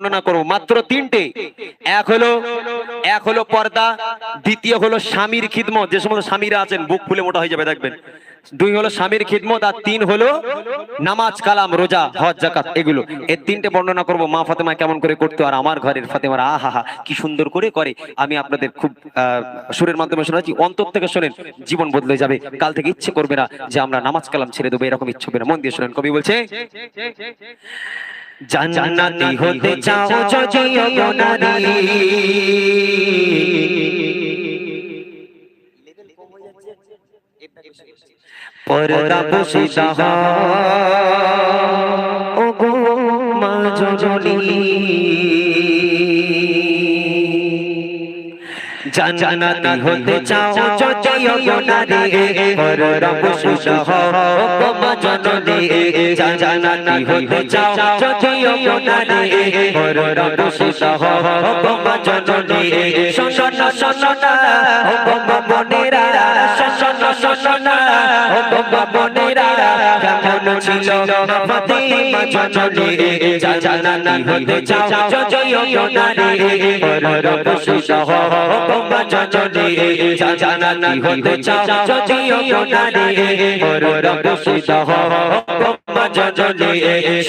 বর্ণনা করব মাত্র তিনটে। এক হলো পর্দা, দ্বিতীয় হলো স্বামীর খিদমত, যে সমস্ত স্বামীরা আছেন বুক ফুলে মোটা হয়ে যাবে দেখবেন। দুই হলো স্বামীর খিদমত, আর তিন হলো নামাজ কালাম রোজা হজ যাকাত এগুলো। এই তিনটে বর্ণনা করব মা ফাতেমা কেমন করে করতো, আর আমার ঘরের ফাতেমারা আহা কি সুন্দর করে করে। আমি আপনাদের খুব সুরের মাধ্যমে শোনাচ্ছি, অন্তর থেকে শোনেন, জীবন বদলে যাবে। কাল থেকে ইচ্ছে করবে না যে আমরা নামাজ কালাম ছেড়ে দেবো, এরকম ইচ্ছে হবে না। মন দিয়ে শোনেন, কবি বলছে, জান্নাতি হতে চাও যদিও গো নারী, পর্দা পোশিদা ও গো মা জননী, জান্নাতি হতে চাও যদিও গো নারী, পর্দা পোশিদা ও গো মা জননী, জান্নাতি হতে চাও যদিও গো নারী, পর্দা পোশিদা ও গো মা জননী। শোনো না শোনো না ও গো মা বোনেরা, শোনো শোনো না ও গো মা বোনেরা, কেমন ছিল ফাতেমা জননী, জান্নাতি হতে চাও যদিও গো নারী, পর্দা পোশিদা ও গো মা জননী, জান্নাতি হতে চাও যদিও গো নারী, পর্দা পোশিদা ও গো মা জননী।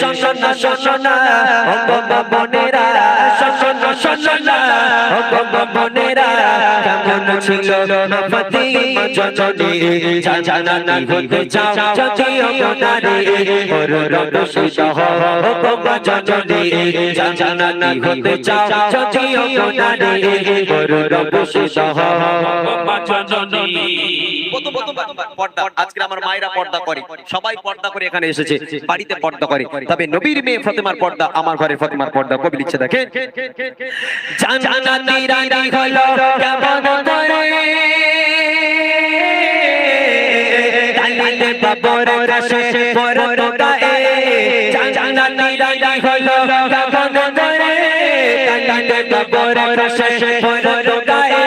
শোনো না শোনো না ও গো মা বোনেরা, শোনো শোনো না ও গো মা বোনেরা, কেমন ছিল ফাতেমা জননী, জান্নাতি হতে চাও যদিও গো নারী, পর্দা পোশিদা ও গো মা জননী, জান্নাতি হতে চাও যদিও গো নারী, পর্দা পোশিদা ও গো মা জননী। আজকে আমার মায়েরা পর্দা করে, সবাই পর্দা করে এখানে এসেছে, বাড়িতে পর্দা করে, তবে নবীর মেয়ে ফাতেমার পর্দা, আমার ঘরে ফাতেমার পর্দা। কবি লিখছে দেখেন, জান্নাতি রানী হলো কেমন করে, কালিতে বাবর কাছে পরতো গায়ে, জান্নাতি রানী হলো কেমন করে, কালিতে বাবর কাছে পরতো গায়ে,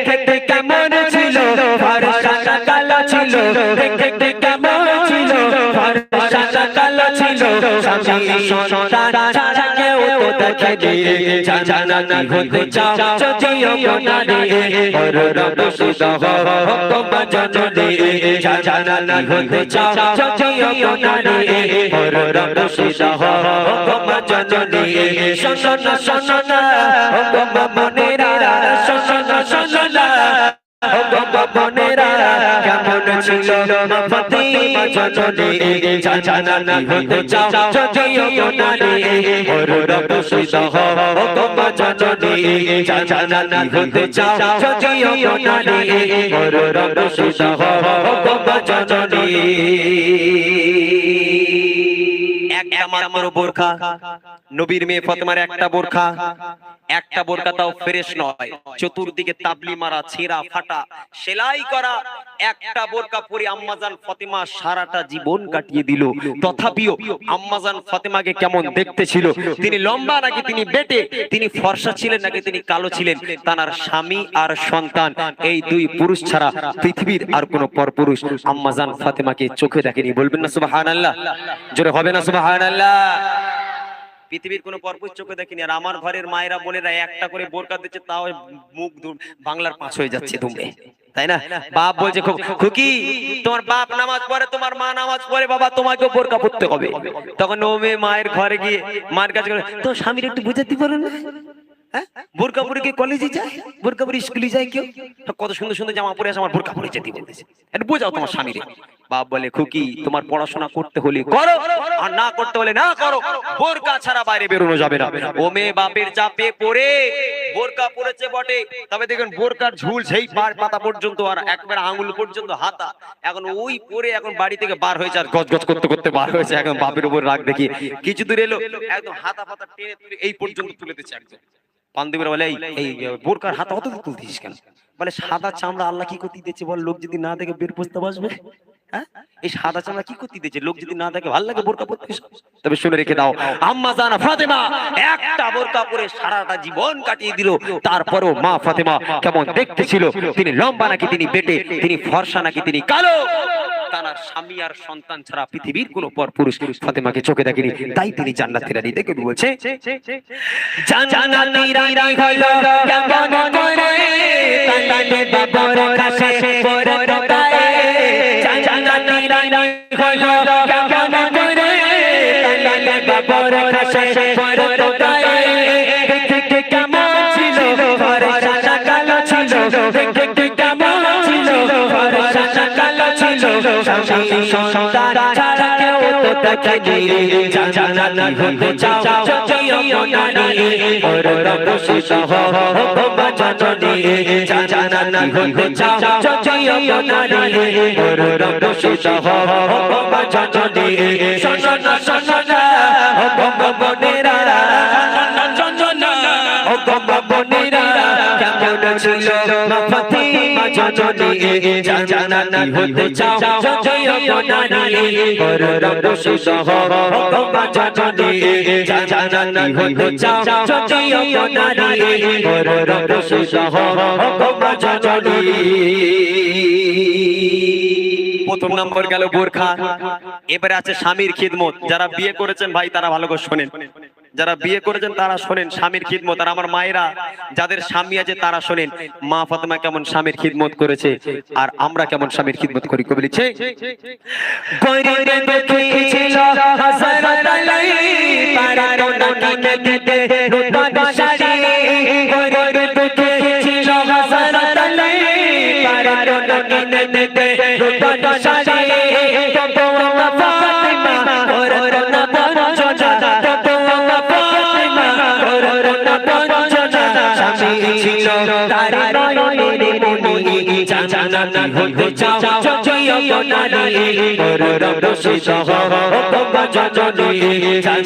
দেখতে কেমন ছিল ফর্সা কালো ছিল, দেখতে কেমন ছিল ফর্সা কালো ছিল, স্বামী সন্তান ছাড়া কেউ তো দেখেনি, জান্নাতি হতে চাও যদিও গো নারী, পর্দা পোশিদা ও গো মা জননী, জান্নাতি হতে চাও যদিও গো নারী, পর্দা পোশিদা ও গো মা জননী। শোনো না শোনো না ও গো মা বোনেরা, শোনো না শোনো না ও গো মা বোনেরা, কেমন ছিল ফাতেমা জননী, জান্নাতি হতে চাও যদিও গো নারী, পর্দা পোশিদা ও গো মা জননী, জান্নাতি হতে চাও যদিও গো নারী, পর্দা পোশিদা ও গো মা জননী। একটা মাত্র বোরখা, নবীর মেয়ে ফাতেমার একটা বোরখা, একটা বোরখা তাও ফ্রেশ নয়, চতুর্দিকে তাবলি মারা, ছেঁড়া ফাটা, সেলাই করা একটা বোরখা পরে আম্মাজান ফাতেমা সারাটা জীবন কাটিয়ে দিল। তথাপিও আম্মাজান ফাতেমাকে কেমন দেখতে ছিল, তিনি লম্বা নাকি তিনি বেটে, তিনি ফর্সা ছিলেন নাকি তিনি কালো ছিলেন, তার স্বামী আর সন্তান এই দুই পুরুষ ছাড়া পৃথিবীর আর কোন পরপুরুষ আম্মাজান ফাতেমাকে চোখে দেখেনি। বলবেন না সুবহানাল্লাহ? জোরে হবে না সুবহানাল্লাহ? পৃথিবীর কোন পরপুরুষ চোখে দেখেনি। আর আমার ঘরের মায়েরা বোনেরা একটা করে বোরকা দিচ্ছে, তাও মুখ বাংলার পাঁচ হয়ে যাচ্ছে দুমে, তাই না? বাপ বলছে খুকি তোমার বাপ নামাজ পড়ে, তোমার মা নামাজ পড়ে, বাবা তোমাকেও বোরকা পড়তে হবে। তখন ও মেয়ে মায়ের ঘরে গিয়ে মার কাছে তো স্বামীর একটু বুঝাতে পারো না, বোরকা পরে কি কলেজে যায়, বোরকা পরে স্কুলে যায়, কেউ কত সুন্দর সুন্দর জামা পরে আসে, আমার বোরকা পরে যেতে বলতেছে, একটু বোঝাও তোমার স্বামীরে। বাপ বলে খুকি তোমার পড়াশোনা করতে হলে করো, আর না করতে হলে না করো, বোরকা ছাড়া বাইরে বেরোনো যাবে না। ও মেয়ে বাপের চাপে পড়ে বোরকা পরেছে বটে, তবে দেখুন বোরকার ঝুল সেই পাতা পর্যন্ত, আর একবার আঙুল পর্যন্ত হাতা, এখন ওই পরে এখন বাড়ি থেকে বার হয়েছে, আর গজগজ করতে করতে বার হয়েছে, এখন বাপের উপর রাগ দেখি কিছু দূর এলো, একদম হাতা ফাতা টেনে তুলে এই পর্যন্ত তুলে দিচ্ছে একজন। বান্ধবীরা বলে এই বোরকার হাতা অত তুলতিস কেন? বলে সাদা চামড়া আল্লাহ কি করতে দিয়েছে বল, লোক যদি না দেখে বের পুষতে বসবে। এই সাদা চামড়া কি করতে দিয়েছে, লোক যদি না দেখে, ভালো লাগে বোরকা পরতে। তবে শুনে রেখে দাও, আম্মাজান ফাতেমা একটা বোরকা পরে সারাটা জীবন কাটিয়ে দিল। তারপরও মা ফাতেমা কেমন দেখতে ছিল, তিনি লম্বা নাকি তিনি বেটে, তিনি ফর্সা নাকি তিনি কালো, তার স্বামী আর সন্তান ছাড়া পৃথিবীর কোনো পরপুরুষ ফাতেমাকে চোখে দেখেনি, তাই তিনি জান্নাতের রানী। দেখে বলছে জান্নাতের রানী হলো কেমন করে তালে বাবর কাছে পরতায়, জান্নাতের রানী হলো কেমন করে তালে বাবর কাছে পরতায়। দেখে কেমন ছিল ফরসা কালো ছিল, দেখে কেমন ছিল ফরসা কালো ছিল, স্বামী সন্তান ছাড়া কেউ তো দেখেনি, জান্নাতি হতে চাও যদিও নারী পরদর্শিত হও মা জননী, জান্নাতি হতে চাও যদিও নারী পরদর্শিত হও মা জননী। শোনো না শোনো না ও বোনেরা, ও বোনেরা কেমন ছিল মা ফাতেমা জননী, জান্নাতি হতে চাও যদিও নারী পরদর্শিত হও মা জননী, জান্নাতি হতে চাও যদিও নারী পরদর্শিত হও মা জননী। প্রথম নম্বর গেল বোরখা। এবারে আছে স্বামীর খিদমত। যারা বিয়ে করেছেন ভাই তারা ভালো করে শোনেন, যারা বিয়ে করেছেন তারা শোনেন স্বামীর খিদমত। আর আমার মায়েরা যাদের স্বামী আছে তারা শোনেন মা ফাতেমা কেমন স্বামীর খিদমত করেছে আর আমরা কেমন স্বামীর খিদমত করি। কবি লিখছে জান্নাতি হতে চাও যদিও নারী পরদর্শিত হও মা জননী,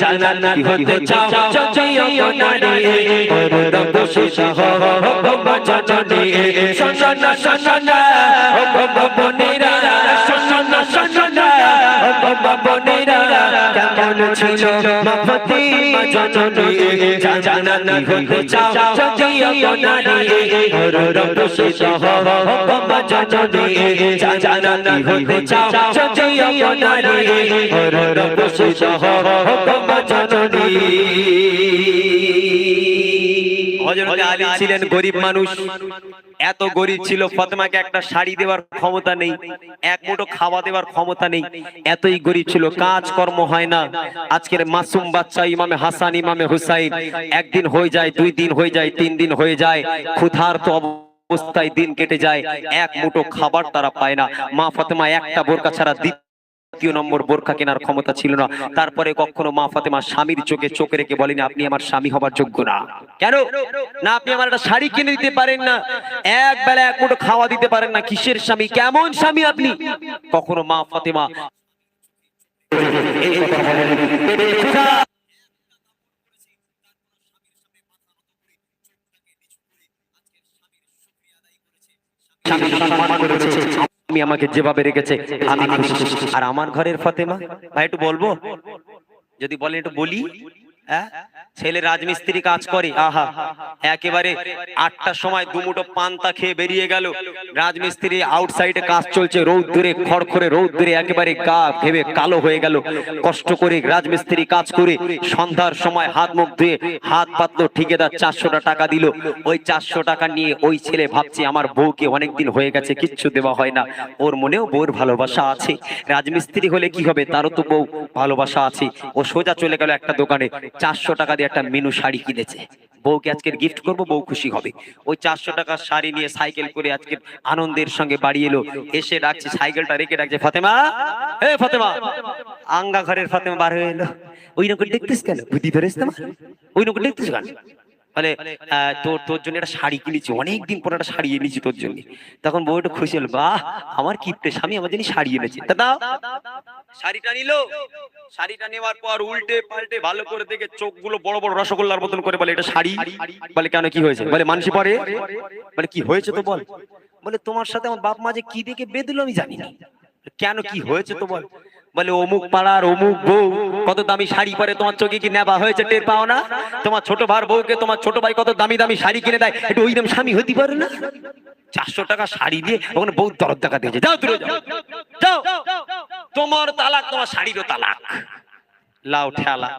জান্নাতি হতে চাও যদিও নারী পরদর্শিত হও মা জননী। শোনো না শোনো না ও বোনেরা, শোনো না শোনো না ও বোনেরা কেমন ছিল মা ফাতেমা জননী, জান্নাতি হতে চাও যদিও নারী পরদর্শিত হও মা জননী, জান্নাতি হতে চাও যদিও নারী পরদর্শিত হও মা জননী। হযরত আলী ছিলেন গরিব মানুষ, এত গরিব ছিল ফাতেমাকে একটা শাড়ি দেওয়ার ক্ষমতা নেই, এক মুঠো খাওয়া দেওয়ার ক্ষমতা নেই, এতই গরিব ছিল, কাজ কর্ম হয় না। আজকের মাসুম বাচ্চা ইমামে হাসান ইমামে হুসাইন একদিন হয়ে যায়, 2 দিন হয়ে যায়, 3 দিন হয়ে যায়, ক্ষুধার্ত অবস্থায় দিন কেটে যায়, এক মুঠো খাবার তারা পায় না। মা ফাতেমা একটা বোরকা ছাড়া দ্বিতীয় নম্বর বোরকা কেনার ক্ষমতা ছিল না। তারপরে কখনো মা ফাতেমা স্বামীর চোখে চোখ রেখে বলেনি আপনি আমার স্বামী হবার যোগ্য না। কেন না? আপনি আমার একটা শাড়ি কিনে দিতে পারেন না, এক বেলা এক মুঠো খাওয়া দিতে পারেন না, কিসের স্বামী? কেমন স্বামী আপনি? কখনো মা ফাতেমা এই কথা বলেন। আমি আমাকে যেভাবে রেখেছে আমি খুশি। আর আমার ঘরের ফাতেমা ভাই একটু বলবো, যদি বলেন একটু বলি। ছেলে রাজমিস্ত্রি কাজ করে, আহা একেবারে 8টার সময় দুমুঠো পান্তা খেয়ে বেরিয়ে গেল, রাজমিস্ত্রি আউটসাইডে কাজ চলছে, রৌদ্রে খড়খড়ে রৌদ্রে একেবারে গা ভেবে কালো হয়ে গেল, কষ্ট করে রাজমিস্ত্রি কাজ করে সন্ধ্যার সময় হাত মুখ ধুয়ে হাত পাতলো, ঠিকাদার 400 টাকা দিল। ওই 400 টাকা নিয়ে ওই ছেলে ভাবছে আমার বউকে অনেকদিন হয়ে গেছে কিচ্ছু দেওয়া হয় না, ওর মনেও বউর ভালোবাসা আছে। রাজমিস্ত্রি হলে কি হবে, তারও তো বউ ভালোবাসা আছে। ও সোজা চলে গেল একটা দোকানে, 400 টাকা দিয়ে একটা মিনু শাড়ি কিনেছে, বউকে আজকের গিফট করবো, বউ খুশি হবে। ওই 400 টাকার শাড়ি নিয়ে সাইকেল করে আজকে আনন্দের সঙ্গে বাড়ি এলো, এসে ডাকছে, সাইকেলটা রেখে ডাকছে ফাতেমা, এ ফাতেমা। আঙ্গা ঘরের ফাতেমা বার হয়ে এলো, ওই রকম দেখতিস কেন, বুদ্ধি ধরেছ তোমার, ওই রকম দেখতিস কেন? বলে তোর জন্য একটা শাড়ি কিনেছি, অনেকদিন পর একটা শাড়ি এনেছি তোর জন্য। তখন বউ একটু খুশি হলো, বাহ আমার কিপ্টে স্বামী আমার জন্য শাড়ি এনেছে। দাদা শাড়িটা নিল, শাড়িটা নেওয়ার পর উল্টে পাল্টে ভালো করে দেখে চোখগুলো বড় বড় রসগোল্লার মতন করে বলে এটা শাড়ি। বলে কেন কি হয়েছে? বলে মানসি পরে। বলে কি হয়েছে তো বল। বলে তোমার সাথে আমার বাপ মা যে কি দেখে বেঁধলো আমি জানি না। কেন কি হয়েছে তো বল। বলে অমুক পাড়ার অমুক বউ কত দামি শাড়ি পরে, তোমার চোখে কি নেবা হয়েছে টের পাও না? তোমার ছোট ভাইয়ের বউকে তোমার ছোট ভাই কত দামি দামি শাড়ি কিনে দেয়, একটু ওইরকম স্বামী হতে পারে না? 400 টাকা শাড়ি দিয়ে ওখানে বউ দরদ দেখা দিয়েছে, যাও দূরে যাও। যাও তোমার তালাক, তোমার শাড়িরও তালাক, লাও ঠেলা।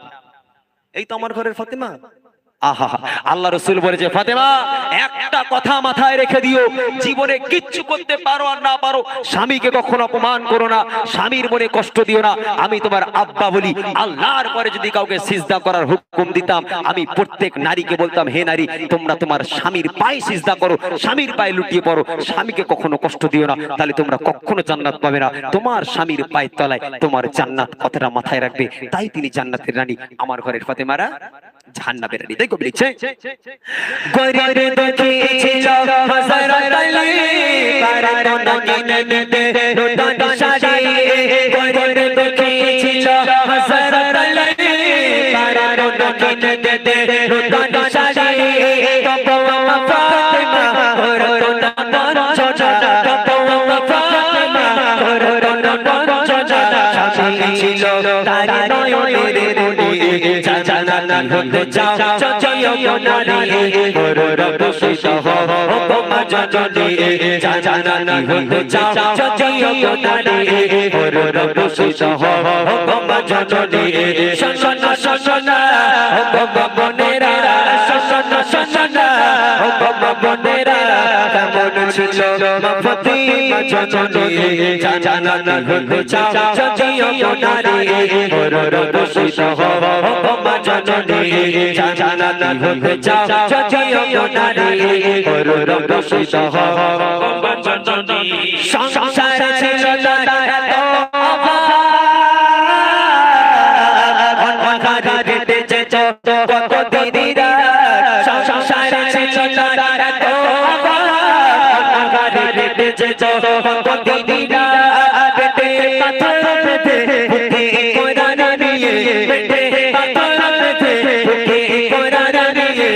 এই তো আমার ঘরের ফাতেমা। আহা, আল্লাহ রাসূল বলেছে ফাতেমা একটা কথা মাথায় রেখে দিও, জীবনে কিচ্ছু করতে পারো আর না পারো, স্বামীকে কখনো অপমান করো না, স্বামীর মনে কষ্ট দিও না। আমি তোমার আব্বা বলি, আল্লাহর পরে যদি কাউকে সিজদা করার হুকুম দিতাম, আমি প্রত্যেক নারীকে বলতাম, হে নারী তোমরা তোমার স্বামীর পায়ে সিজদা করো, স্বামীর পায়ে লুটিয়ে পড়ো, স্বামীকে কখনো কষ্ট দিও না, তাহলে তোমরা কখনো জান্নাত পাবে না। তোমার স্বামীর পায়ের তলায় তোমার জান্নাত, কথাটা মাথায় রাখবে। তাই তিনি জান্নাতের রানী, আমার ঘরের ফাতেমারা জাহান্নামের রানী। দেখো লিখছে গরিবে দেখেছিল হযরত আলী পারাতো নকিনে দে নূতন শাড়ি, গরিবে দেখেছিল হযরত আলী পারাতো নকিনে দে নূতন শাড়ি, তবুও ফাতেমা করতো না বঞ্চনা, তবুও ফাতেমা করতো না বঞ্চনা, স্বামী ছিল তার নয়নের মণি, জানানা হতে চাও চচিও নারী, গৌরব সুত হও গোমা জননী, জানানা হতে চাও চচিও নারী, গৌরব সুত হও গোমা জননী, শোনা শোনা গোমা বনেরা, শোনা শোনা গোমা বনেরা, কেমন ছিল মা ফাতেমা জননী, জানানা হতে চাও চচিও নারী, গৌরব সুত হও গোমা জননী, জানানা হতে চাও চচিও নারী, গৌরব সুত হও গোমা জননী। সংসার ছিল না এত অভাব, অন্ধকারে কেটেছে কত দিনিরা, সংসার ছিল না এত অভাব, অন্ধকারে কেটেছে কত দিনিরা, পেটে পাথর পেতে বুকে কোরআন নিয়ে, পেটে পাথর পেতে বুকে কোরআন নিয়ে,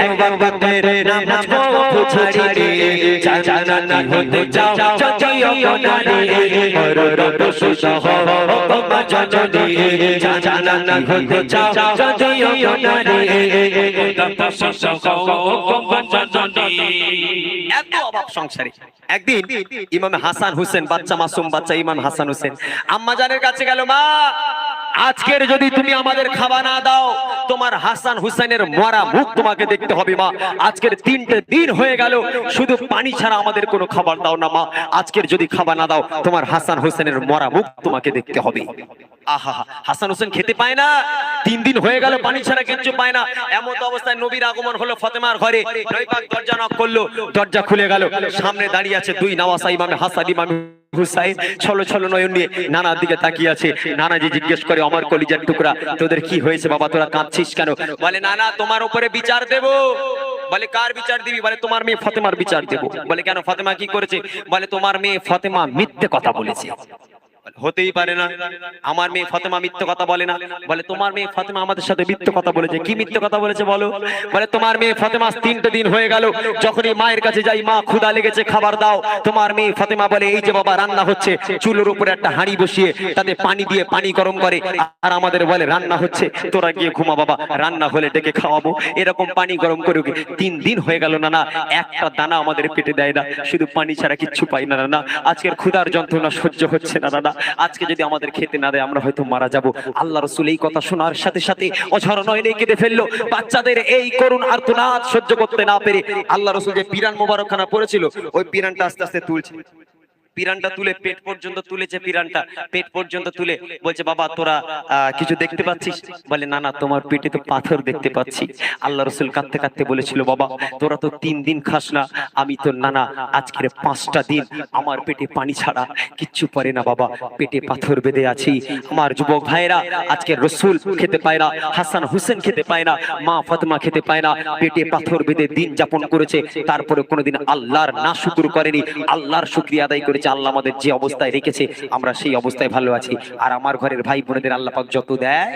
একবার বাপের নামাজ পড়ো ছাড়িয়ে, জানানা হতে চাও চচিও নারী, গৌরব সুত হও গোমা জননী, জানানা হতে চাও চচিও নারী, গৌরব সুত হও গোমা জননী। এত অভাব সংসারে। একদিন ইমাম হাসান হোসেন, বাচ্চা মাসুম বাচ্চা ইমাম হাসান হোসেন আম্মা জানের কাছে গেল, মা আজকের যদি তুমি আমাদের খাবার না দাও, তোমার হাসান হুসেনের মরা মুখ তোমাকে দেখতে হবে। মা আজকের 3টে দিন হয়ে গেল, শুধু পানি ছাড়া আমাদের কোনো খাবার দাও না মা, আজকের যদি খাবার না দাও তোমার হাসান হুসেনের মরা মুখ তোমাকে দেখতে হবে। আহা, হাসান হোসেন খেতে পায় না, 3 দিন হয়ে গেল পানি ছাড়া কিচ্ছু পায় না। এমন অবস্থায় নবীর আগমন হলো ফাতেমার ঘরে, নবী পাক দরজা নক করলো, দরজা খুলে গেল, সামনে দাঁড়িয়ে আছে 2 নওয়াসা, ইমাম হাসান ইমাম হুসাইন, ছলো ছলো নয়ন নিয়ে নানার দিকে তাকিয়ে আছে। নানাজি জিজ্ঞেস করে, আমার কলিজার টুকরা তোদের কি হয়েছে বাবা, তোরা কাঁদছিস কেন? বলে নানা তোমার উপরে বিচার দেব। বলে কার বিচার দিবি? বলে তোমার মেয়ে ফাতেমার বিচার দেব। বলে কেন, ফাতেমা কি করেছে? বলে তোমার মেয়ে ফাতেমা মিথ্যে কথা বলেছে। হতেই পারে না, আমার মেয়ে ফাতেমা মিথ্যে কথা বলে না। বলে তোমার মেয়ে ফাতেমা আমাদের সাথে মিথ্যে কথা বলেছে। কি মিথ্যে কথা বলেছে বলো? বলে তোমার মেয়ে ফাতেমা 3টে দিন হয়ে গেল, যখনই মায়ের কাছে যাই, মা ক্ষুধা লেগেছে খাবার দাও, তোমার মেয়ে ফাতেমা বলে এই যে বাবা রান্না হচ্ছে, চুলের উপরে একটা হাঁড়ি বসিয়ে তাতে পানি দিয়ে পানি গরম করে, আর আমাদের বলে রান্না হচ্ছে, তোরা গিয়ে ঘুমা বাবা, রান্না হলে ডেকে খাওয়াবো। এরকম পানি গরম করে 3 দিন হয়ে গেল না, একটা দানা আমাদের পেটে দেয় না, শুধু পানি ছাড়া কিচ্ছু পাই না না। আজকের ক্ষুধার যন্ত্রণা সহ্য হচ্ছে না না, আজকে যদি আমাদের খেতে না দেয় আমরা হয়তো মারা যাব। আল্লাহ রাসূল এই কথা শোনার সাথে সাথে অঝর নয়নে কেঁদে ফেললো। বাচ্চাদের এই করুণ আর্তনাদ সহ্য করতে না পেরে আল্লাহ রাসূল যে পিরান মোবারকখানা পড়েছিল, ওই পিরানটা আস্তে আস্তে তুলছে, পিরানটা তুলে পেট পর্যন্ত তুলেছে, পিরানটা পেট পর্যন্ত তুলে বলছে বাবা তোরা কিছু দেখতে পাচ্ছিস? বলে না না, তোমার পেটে তো পাথর দেখতে পাচ্ছি। আল্লাহ রাসূল কাঁদতে কাঁদতে বলেছিল, বাবা তোরা তো 3 দিন খাস না, আমি তো নানা আজকের 5টা দিন আমার পেটে পানি ছাড়া কিচ্ছু পড়ে না বাবা, পেটে পাথর বেঁধে আছি। আমার যুবক ভাইরা আজকে রাসূল খেতে পায় না, হাসান হোসেন খেতে পায় না, মা ফাতেমা খেতে পায় না, পেটে পাথর বেঁধে দিন যাপন করেছে, তারপরে কোনোদিন আল্লাহর নাশুকর করেনি, আল্লাহর শুকরিয়া আদায় করেছে। আল্লাহ আমাদের যে অবস্থায় রেখেছে আমরা সেই অবস্থায় ভালো আছি। আর আমার ঘরের ভাই বোনেদের আল্লাহ পাক যত দেয়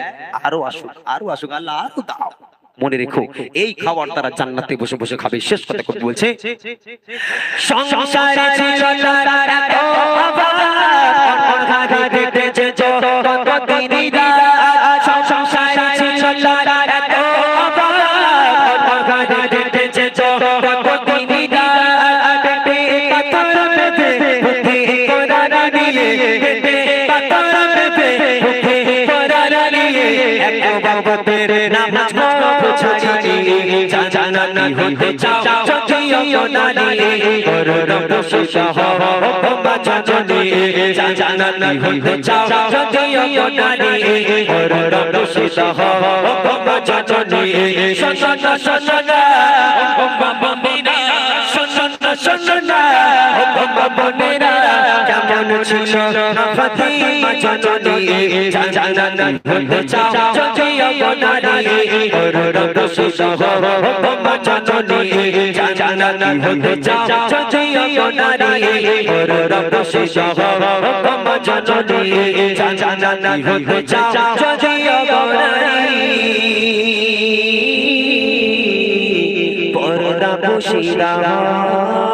আরো আসুক, আরো আসুক, আল্লাহ আরো দাও। মনে রেখো এই খাবার তারা জান্নাতে বসে বসে খাবে। শেষ কথা করে বলছে, সংসারে ছিল না এত অভাব, অন্ধকারে কেটেছে কত দিনিরা, সংসারে ছিল না এত অভাব, অন্ধকারে কেটেছে কত দিনিরা, পেটে পাথর পেতে বুকে কোরআন নিয়ে, মহব্বতের নামাজ গো ছাড়িয়ে জান্নাতি হতে চাও যদিও নারী করুণ বসিত হও জননী জান্নাতি হতে চাও যদিও নারী করুণ বসিত হও জননী শোনো শোনো না বাবারা শোনো শোনো না বাবারা কেমন ছিল ফাতিমা জননী জান্নাতি হতে চাও যদিও নারী করুণ বসিত হও জননী জান্নাতি হতে চাও যদিও নারী করুণ বসিত হও জননী জান্নাতি হতে চাও যদিও নারী পর্দা বসিত হও